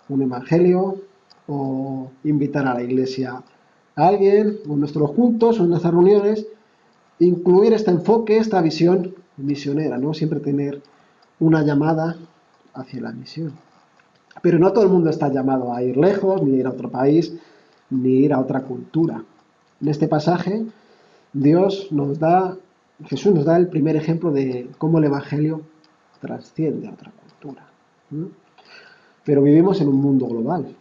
S5: un evangelio o invitar a la iglesia a alguien, o en nuestros cultos, o en nuestras reuniones, incluir este enfoque, esta visión misionera, ¿no? Siempre tener una llamada hacia la misión. Pero no todo el mundo está llamado a ir lejos, ni ir a otro país, ni ir a otra cultura. En este pasaje, Jesús nos da el primer ejemplo de cómo el Evangelio trasciende a otra cultura. Pero vivimos en un mundo global.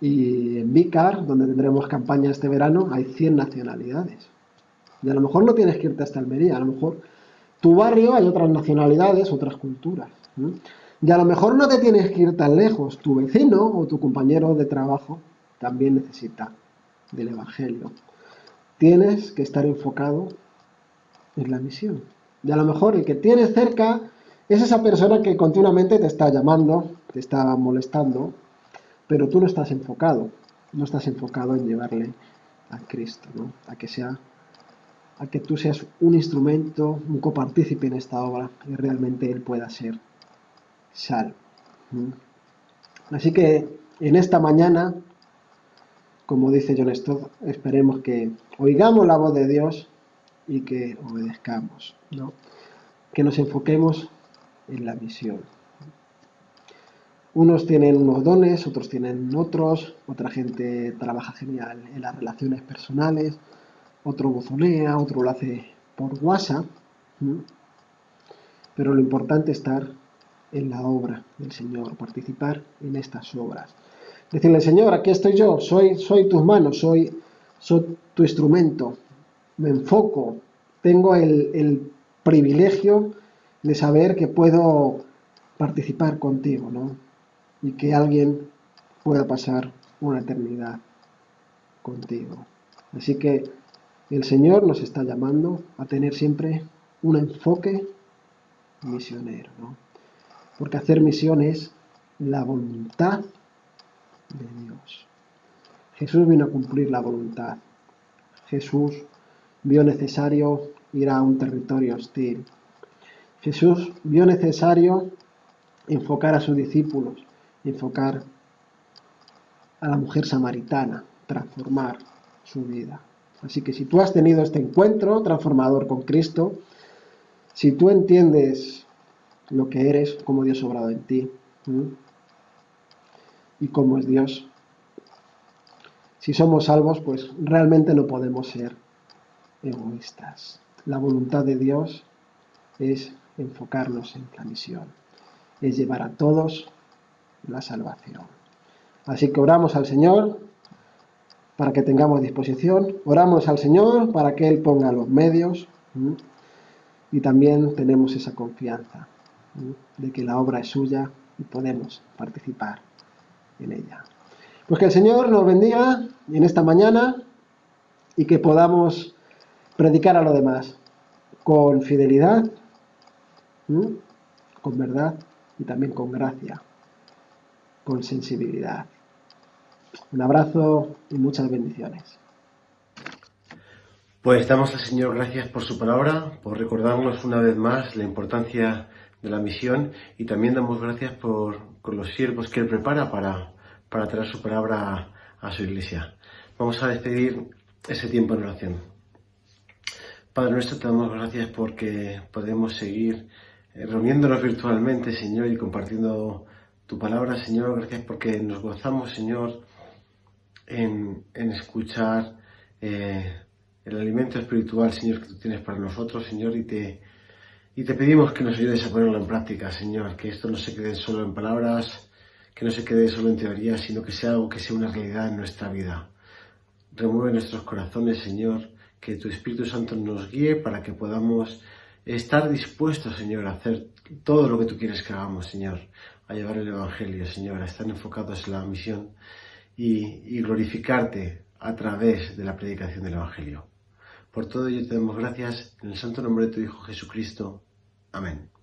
S5: Y en Vícar, donde tendremos campaña este verano, hay 100 nacionalidades. Y a lo mejor no tienes que irte hasta Almería, a lo mejor tu barrio hay otras nacionalidades, otras culturas. Y a lo mejor no te tienes que ir tan lejos, tu vecino o tu compañero de trabajo también necesita del Evangelio. Tienes que estar enfocado en la misión. Y a lo mejor el que tienes cerca es esa persona que continuamente te está llamando, te está molestando, pero tú no estás enfocado en llevarle a Cristo, ¿no? A que tú seas un instrumento, un copartícipe en esta obra y realmente Él pueda ser salvo. Así que en esta mañana, como dice John Stott, esperemos que oigamos la voz de Dios y que obedezcamos, ¿no? Que nos enfoquemos en la misión. Unos tienen unos dones, otros tienen otros, otra gente trabaja genial en las relaciones personales, otro buzonea, otro lo hace por WhatsApp, pero lo importante es estar en la obra del Señor, participar en estas obras. Decirle: Señor, aquí estoy yo, soy tus manos, soy tu instrumento, me enfoco, tengo el privilegio de saber que puedo participar contigo, ¿no? Y que alguien pueda pasar una eternidad contigo. Así que el Señor nos está llamando a tener siempre un enfoque misionero, ¿no? Porque hacer misión es la voluntad de Dios. Jesús vino a cumplir la voluntad. Jesús vio necesario ir a un territorio hostil. Jesús vio necesario enfocar a sus discípulos, enfocar a la mujer samaritana, transformar su vida. Así que si tú has tenido este encuentro transformador con Cristo, si tú entiendes lo que eres, cómo Dios ha obrado en ti, y cómo es Dios, si somos salvos, pues realmente no podemos ser egoístas. la voluntad de Dios es enfocarnos en la misión, es llevar a todos la salvación. Así que oramos al Señor para que tengamos disposición, oramos al Señor para que Él ponga los medios, y también tenemos esa confianza de que la obra es suya y podemos participar en ella. Pues que el Señor nos bendiga en esta mañana y que podamos predicar a los demás con fidelidad, con verdad y también con gracia, con sensibilidad. Un abrazo y muchas bendiciones.
S6: Pues damos al Señor gracias por su palabra, por recordarnos una vez más la importancia de la misión, y también damos gracias por los siervos que Él prepara para traer su palabra a su iglesia. Vamos a despedir ese tiempo en oración. Padre nuestro, te damos gracias porque podemos seguir reuniéndonos virtualmente, Señor, y compartiendo tu palabra, Señor. Gracias porque nos gozamos, Señor, en escuchar el alimento espiritual, Señor, que tú tienes para nosotros, Señor, y te pedimos que nos ayudes a ponerlo en práctica, Señor, que esto no se quede solo en palabras, que no se quede solo en teoría, sino que sea algo que sea una realidad en nuestra vida. Remueve nuestros corazones, Señor, que tu Espíritu Santo nos guíe para que podamos estar dispuestos, Señor, a hacer todo lo que tú quieres que hagamos, Señor, a llevar el Evangelio, Señor, a estar enfocados en la misión y glorificarte a través de la predicación del Evangelio. Por todo ello te damos gracias en el santo nombre de tu Hijo Jesucristo. Amén.